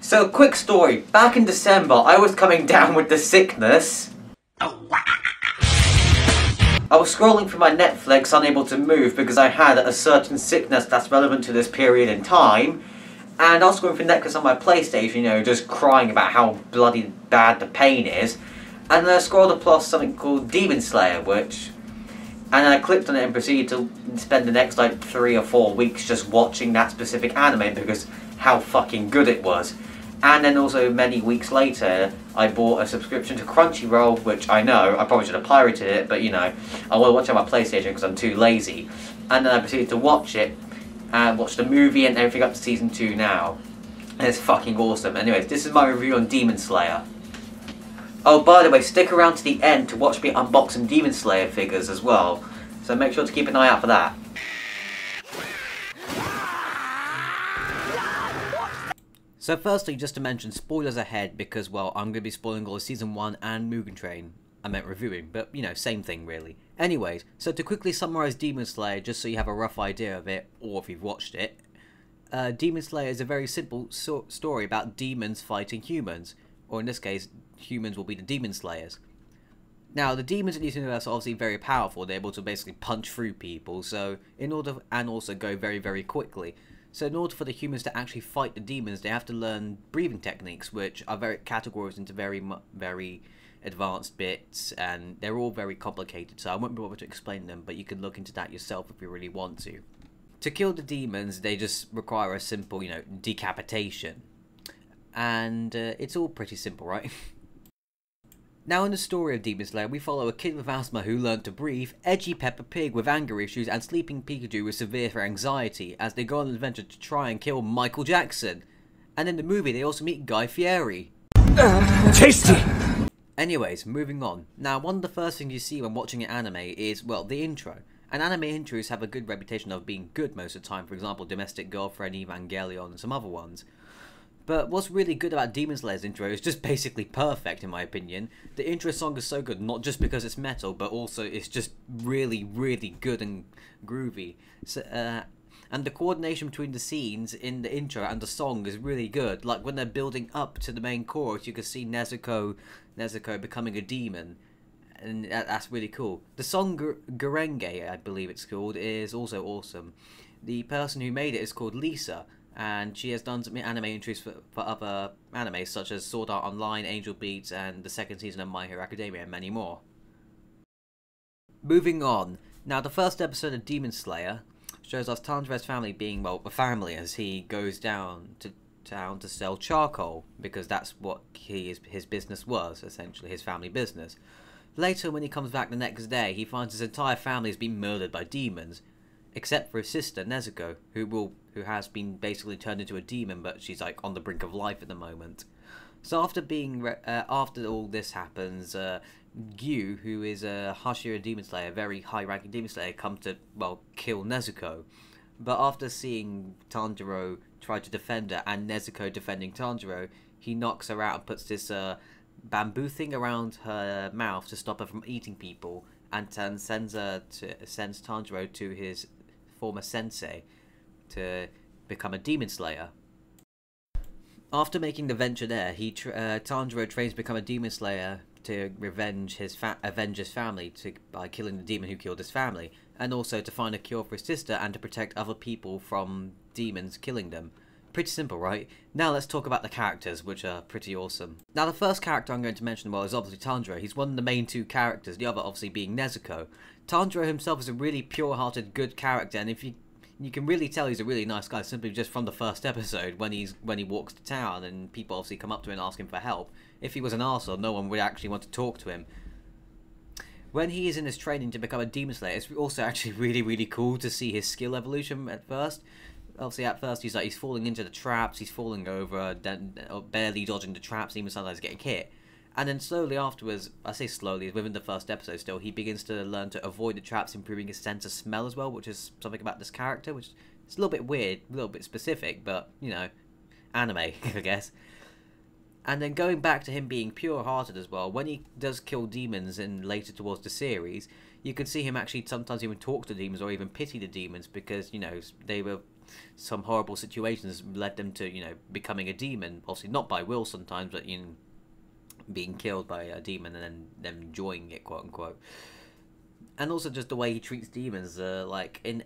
So, quick story. Back in December, I was coming down with the sickness. I was scrolling through my Netflix, unable to move because I had a certain sickness that's relevant to this period in time. And I was scrolling through Netflix on my PlayStation, you know, just crying about how bloody bad the pain is. And then I scrolled across something called Demon Slayer, and I clicked on it and proceeded to spend the next like 3 or 4 weeks just watching that specific anime because how fucking good it was. And then also many weeks later, I bought a subscription to Crunchyroll, which I know, I probably should have pirated it, but you know, I want to watch it on my PlayStation because I'm too lazy. And then I proceeded to watch it, and watch the movie and everything up to season 2 now. And it's fucking awesome. Anyways, this is my review on Demon Slayer. Oh, by the way, stick around to the end to watch me unbox some Demon Slayer figures as well. So make sure to keep an eye out for that. So firstly, just to mention, spoilers ahead because, well, I'm going to be spoiling all of Season 1 and Mugen Train. I meant reviewing, but, you know, same thing really. Anyways, so to quickly summarise Demon Slayer, just so you have a rough idea of it, or if you've watched it, Demon Slayer is a very simple story about demons fighting humans. Or in this case, humans will be the Demon Slayers. Now, the demons in this universe are obviously very powerful. They're able to basically punch through people, so and also go very, very quickly. So in order for the humans to actually fight the demons, they have to learn breathing techniques, which are very categorized into very advanced bits, and they're all very complicated, so I won't be able to explain them, but you can look into that yourself if you really want to. To kill the demons, they just require a simple, you know, decapitation. And it's all pretty simple, right? Now in the story of Demon Slayer, we follow a kid with asthma who learned to breathe, edgy Peppa Pig with anger issues, and sleeping Pikachu with severe anxiety as they go on an adventure to try and kill Michael Jackson. And in the movie they also meet Guy Fieri. Tasty! Anyways, moving on. Now one of the first things you see when watching an anime is, well, the intro. And anime intros have a good reputation of being good most of the time, for example Domestic Girlfriend, Evangelion, and some other ones. But what's really good about Demon Slayer's intro is just basically perfect in my opinion. The intro song is so good, not just because it's metal, but also it's just really, really good and groovy. So, and the coordination between the scenes in the intro and the song is really good. Like when they're building up to the main chorus, you can see Nezuko becoming a demon. And that's really cool. The song Gurenge, I believe it's called, is also awesome. The person who made it is called Lisa. And she has done some anime entries for other animes such as Sword Art Online, Angel Beats, and the second season of My Hero Academia, and many more. Moving on. Now, the first episode of Demon Slayer shows us Tanjiro's family being, well, a family as he goes down to town to sell charcoal, because that's what his business was, essentially, his family business. Later, when he comes back the next day, he finds his entire family has been murdered by demons, except for his sister, Nezuko, who has been basically turned into a demon, but she's like on the brink of life at the moment. So after all this happens, Gyu, who is a Hashira Demon Slayer, a very high-ranking Demon Slayer, comes to, well, kill Nezuko. But after seeing Tanjiro try to defend her and Nezuko defending Tanjiro, he knocks her out and puts this bamboo thing around her mouth to stop her from eating people, and sends Tanjiro to his former sensei to become a Demon Slayer. After making the venture there, Tanjiro trains to become a Demon Slayer to avenge his family by killing the demon who killed his family, and also to find a cure for his sister and to protect other people from demons killing them. Pretty simple, right? Now let's talk about the characters, which are pretty awesome. Now the first character I'm going to mention, well, is obviously Tanjiro. He's one of the main two characters, the other obviously being Nezuko. Tanjiro himself is a really pure-hearted, good character, and if you can really tell he's a really nice guy simply just from the first episode when he walks to town and people obviously come up to him and ask him for help. If he was an arsehole, no one would actually want to talk to him. When he is in his training to become a Demon Slayer, it's also actually really, really cool to see his skill evolution at first. Obviously, at first he's falling into the traps, he's falling over, barely dodging the traps, even sometimes getting hit. And then slowly afterwards, I say slowly, within the first episode still, he begins to learn to avoid the traps, improving his sense of smell as well, which is something about this character, which is a little bit weird, a little bit specific, but, you know, anime, I guess. And then going back to him being pure-hearted as well, when he does kill demons later towards the series, you can see him actually sometimes even talk to demons or even pity the demons because, you know, they were some horrible situations led them to, becoming a demon. Obviously not by will sometimes, but being killed by a demon and then them enjoying it, quote unquote. And also just the way he treats demons, like in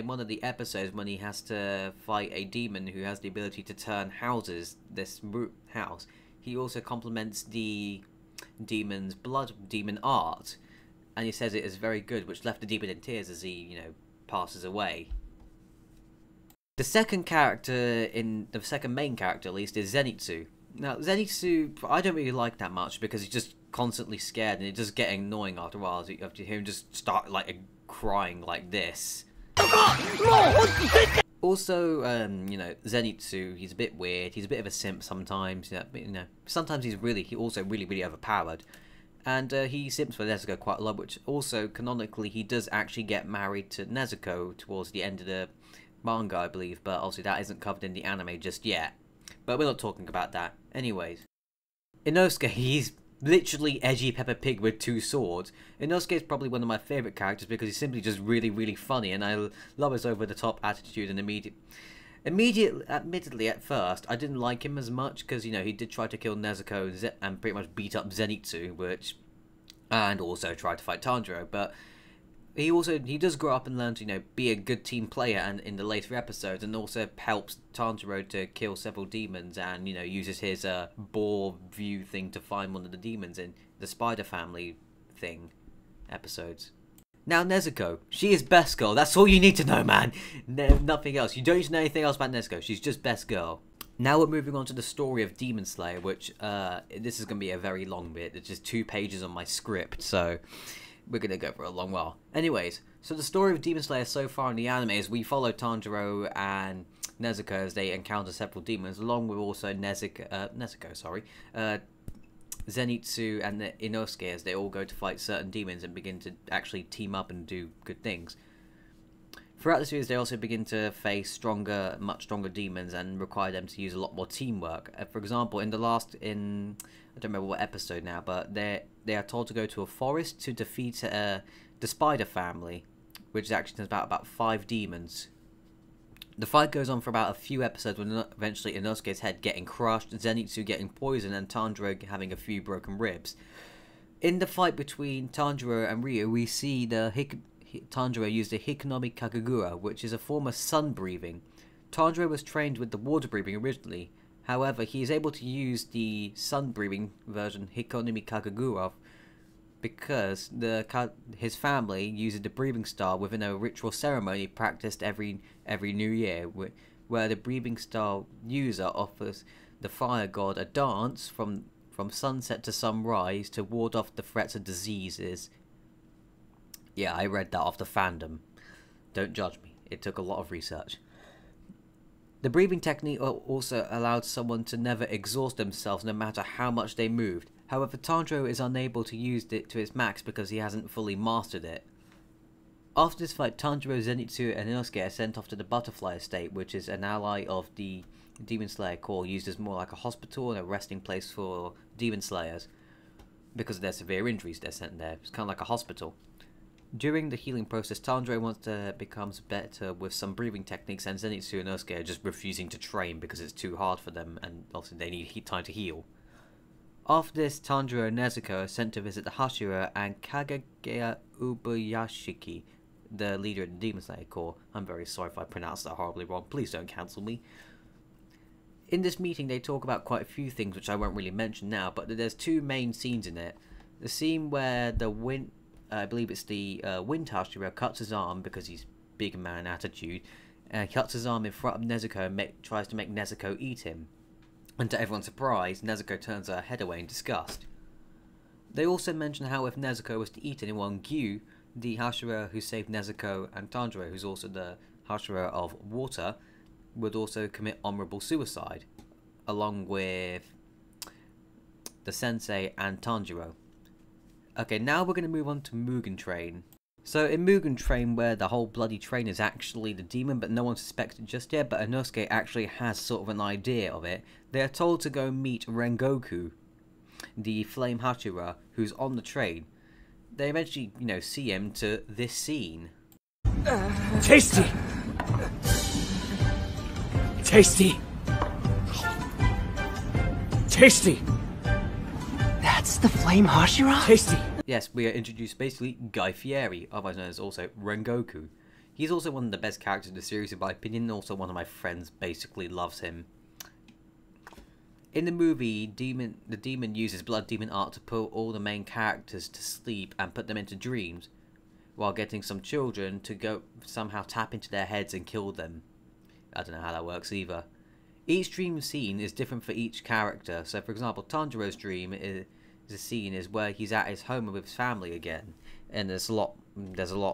one of the episodes when he has to fight a demon who has the ability to turn houses, this house, he also compliments the demon's demon art, and he says it is very good, which left the demon in tears as he, passes away. The second main character at least, is Zenitsu. Now, Zenitsu, I don't really like that much because he's just constantly scared and it's just getting annoying after a while. After him just start like crying like this. Also, Zenitsu, he's a bit weird. He's a bit of a simp sometimes. Sometimes he's also really overpowered, and he simps for Nezuko quite a lot. Which also canonically, he does actually get married to Nezuko towards the end of the manga, I believe. But obviously, that isn't covered in the anime just yet. But we're not talking about that. Anyways, Inosuka, he's literally edgy Peppa Pig with two swords. Inosuke is probably one of my favourite characters because he's simply just really funny, and I love his over-the-top attitude and admittedly at first, I didn't like him as much because, he did try to kill Nezuko and pretty much beat up Zenitsu, and also tried to fight Tanjiro, but he does grow up and learn to, be a good team player and in the later episodes, and also helps Tanjiro to kill several demons, and, uses his boar view thing to find one of the demons in the Spider Family thing episodes. Now Nezuko, she is best girl. That's all you need to know, man. Nothing else. You don't need to know anything else about Nezuko. She's just best girl. Now we're moving on to the story of Demon Slayer, which this is going to be a very long bit. It's just 2 pages on my script, so we're going to go for a long while. Anyways, so the story of Demon Slayer so far in the anime is we follow Tanjiro and Nezuko as they encounter several demons, along with also Zenitsu and Inosuke as they all go to fight certain demons and begin to actually team up and do good things. Throughout the series, they also begin to face much stronger demons and require them to use a lot more teamwork. For example, I don't remember what episode now, but they are told to go to a forest to defeat the Spider Family, which actually turns about 5 demons. The fight goes on for about a few episodes, when eventually Inosuke's head getting crushed, Zenitsu getting poisoned, and Tanjiro having a few broken ribs. In the fight between Tanjiro and Ryu, we see Tanjiro use the Hikonomi Kagagura, which is a form of sun breathing. Tanjiro was trained with the water breathing originally. However, he is able to use the sun breathing version Hikonomi Kagagura because his family uses the breathing style within a ritual ceremony practiced every New Year, where the breathing style user offers the fire god a dance from sunset to sunrise to ward off the threats of diseases. Yeah, I read that off the fandom. Don't judge me. It took a lot of research. The breathing technique also allowed someone to never exhaust themselves no matter how much they moved. However, Tanjiro is unable to use it to its max because he hasn't fully mastered it. After this fight, Tanjiro, Zenitsu and Inosuke are sent off to the Butterfly Estate, which is an ally of the Demon Slayer Corps, used as more like a hospital and a resting place for Demon Slayers. Because of their severe injuries, they're sent there. It's kind of like a hospital. During the healing process, Tanjiro becomes better with some breathing techniques, and Zenitsu and Inosuke are just refusing to train because it's too hard for them, and also they need time to heal. After this, Tanjiro and Nezuko are sent to visit the Hashira and Kagegea Ubuyashiki, the leader of the Demon Slayer Corps. I'm very sorry if I pronounced that horribly wrong. Please don't cancel me. In this meeting, they talk about quite a few things, which I won't really mention now, but there's 2 main scenes in it. The scene where I believe it's the Wind Hashira cuts his arm because he's big man attitude, cuts his arm in front of Nezuko and tries to make Nezuko eat him. And to everyone's surprise, Nezuko turns her head away in disgust. They also mention how if Nezuko was to eat anyone, Gyu, the Hashira who saved Nezuko, and Tanjiro, who's also the Hashira of Water, would also commit honourable suicide, along with the Sensei and Tanjiro. Okay, now we're going to move on to Mugen Train. So in Mugen Train, where the whole bloody train is actually the demon, but no one suspects it just yet, but Inosuke actually has sort of an idea of it, they are told to go meet Rengoku, the Flame Hashira, who's on the train. They eventually, see him to this scene. Tasty! Tasty. Tasty. That's the Flame Hashira? Tasty. Yes, we are introduced basically Guy Fieri, otherwise known as also Rengoku. He's also one of the best characters in the series in my opinion, and also one of my friends basically loves him. In the movie, the demon uses blood demon art to put all the main characters to sleep and put them into dreams, while getting some children to go somehow tap into their heads and kill them. I don't know how that works either. Each dream scene is different for each character, so for example, Tanjiro's dream is a scene is where he's at his home with his family again, and there's a lot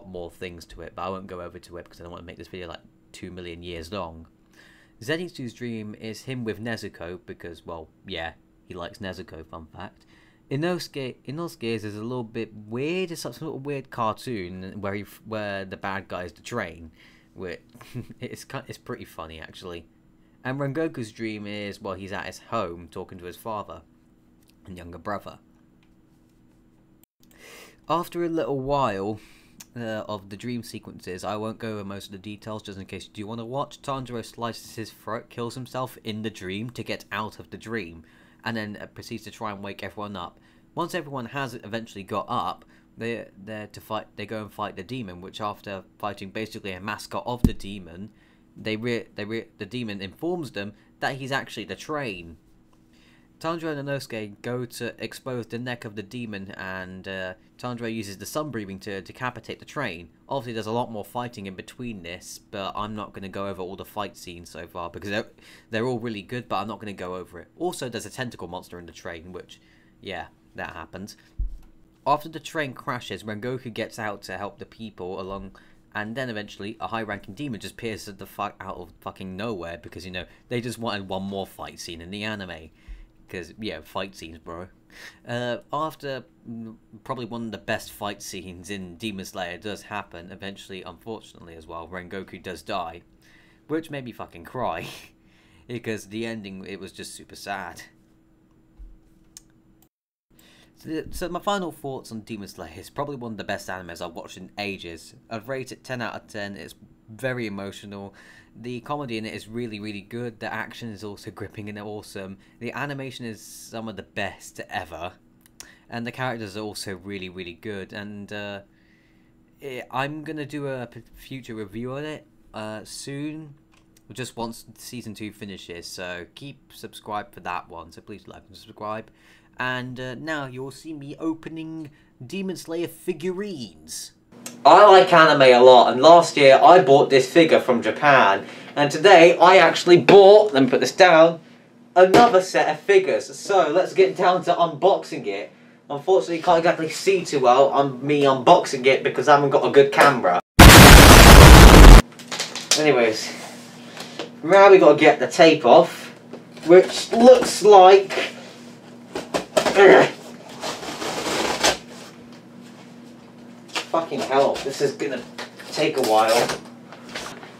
more things to it, but I won't go over to it because I don't want to make this video like 2 million years long. Zenitsu's dream is him with Nezuko because, well, yeah, he likes Nezuko, fun fact. Inosuke's is a little bit weird. It's some sort of weird cartoon where the bad guy is the train. It's pretty funny actually. And Rengoku's dream is, well, he's at his home talking to his father and younger brother. After a little while of the dream sequences, I won't go over most of the details just in case you do want to watch. Tanjiro slices his throat, kills himself in the dream to get out of the dream, and then proceeds to try and wake everyone up. Once everyone has eventually got up, they go and fight the demon, which after fighting basically a mascot of the demon, the demon informs them that he's actually the train. Tanjiro and Inosuke go to expose the neck of the demon, and Tanjiro uses the sun breathing to decapitate the train. Obviously there's a lot more fighting in between this, but I'm not going to go over all the fight scenes so far because they're all really good, but I'm not going to go over it. Also there's a tentacle monster in the train, which, yeah, that happens. After the train crashes, Rengoku gets out to help the people along, and then eventually a high-ranking demon just appears the fuck out of fucking nowhere because, you know, they just wanted one more fight scene in the anime. Because, yeah, fight scenes, bro. After probably one of the best fight scenes in Demon Slayer does happen, eventually, unfortunately as well, Rengoku does die. Which made me fucking cry. Because the ending, it was just super sad. So my final thoughts on Demon Slayer is probably one of the best animes I've watched in ages. I've rated it 10 out of 10, it's very emotional. The comedy in it is really, really good. The action is also gripping and awesome. The animation is some of the best ever. And the characters are also really, really good. And I'm going to do a future review on it soon. Just once Season 2 finishes. So keep subscribed for that one. So please like and subscribe. And now you'll see me opening Demon Slayer figurines. I like anime a lot, and last year I bought this figure from Japan, and today I actually bought, let me put this down, another set of figures. So let's get down to unboxing it. Unfortunately you can't exactly see too well on me unboxing it because I haven't got a good camera. Anyways, now we got to get the tape off, which looks like... Fucking hell, this is gonna take a while.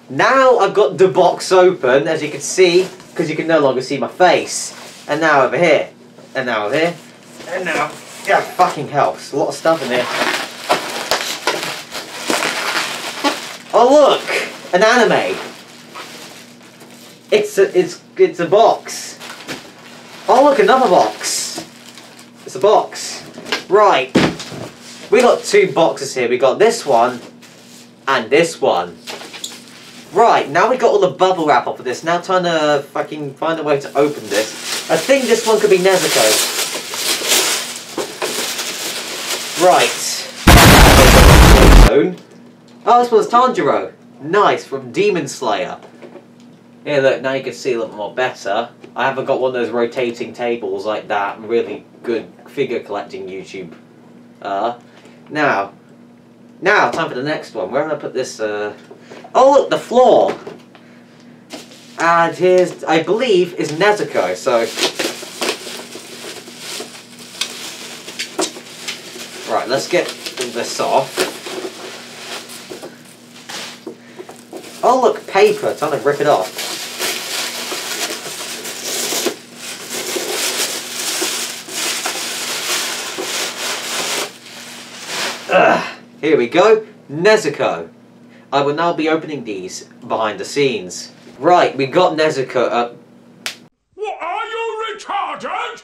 Now I've got the box open, as you can see, because you can no longer see my face. And now over here, and now over here, and now, yeah, fucking hell, there's a lot of stuff in here. Oh look, an anime. It's a box. Oh look, another box. It's a box. Right. We got two boxes here. We got this one and this one. Right, now we got all the bubble wrap off of this. Now trying to fucking find a way to open this. I think this one could be Nezuko. Right. Oh, this one's Tanjiro. Nice, from Demon Slayer. Yeah, look, now you can see a little more better. I haven't got one of those rotating tables like that. Really good figure collecting YouTube. Now, time for the next one. Where did I put this? Oh, look, the floor. And here's, I believe, is Nezuko. So, right, let's get this off. Oh, look, paper. Time to rip it off. Here we go, Nezuko. I will now be opening these behind the scenes. Right, we got Nezuko. What, are you retarded?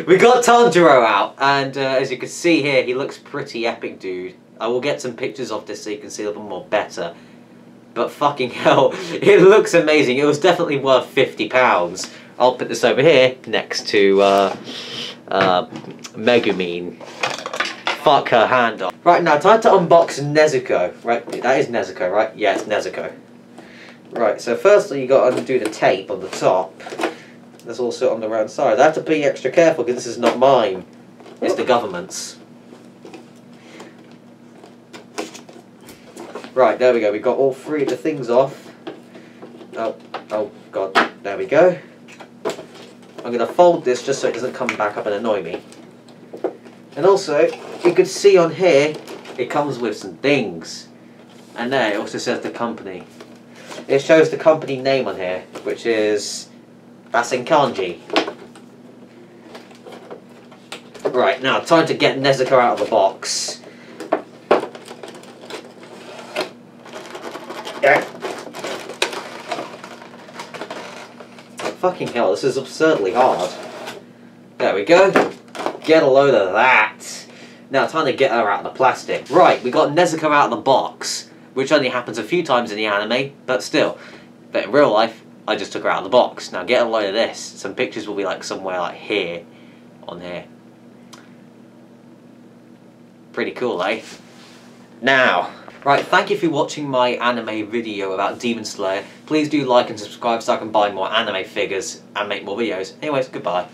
We got Tanjiro out, and as you can see here, he looks pretty epic, dude. I will get some pictures of this so you can see a little more better. But fucking hell, it looks amazing. It was definitely worth £50. I'll put this over here next to Megumine. Fuck her hand off. Right, now time to unbox Nezuko. Right, that is Nezuko, right? Yeah, it's Nezuko. Right, so firstly you got to undo the tape on the top. There's also on the round side. I have to be extra careful because this is not mine. It's the government's. Right, there we go. We got all three of the things off. Oh god. There we go. I'm going to fold this just so it doesn't come back up and annoy me. And also, you can see on here, it comes with some things. And there, it also says the company. It shows the company name on here, which is... that's in kanji. Right, now time to get Nezuko out of the box. Yeah. Fucking hell, this is absurdly hard. There we go. Get a load of that. Now time to get her out of the plastic. Right, we got Nezuko out of the box, which only happens a few times in the anime, but still. But in real life, I just took her out of the box. Now get a load of this. Some pictures will be like somewhere like here. On here. Pretty cool, eh? Now. Right, thank you for watching my anime video about Demon Slayer. Please do like and subscribe so I can buy more anime figures and make more videos. Anyways, goodbye.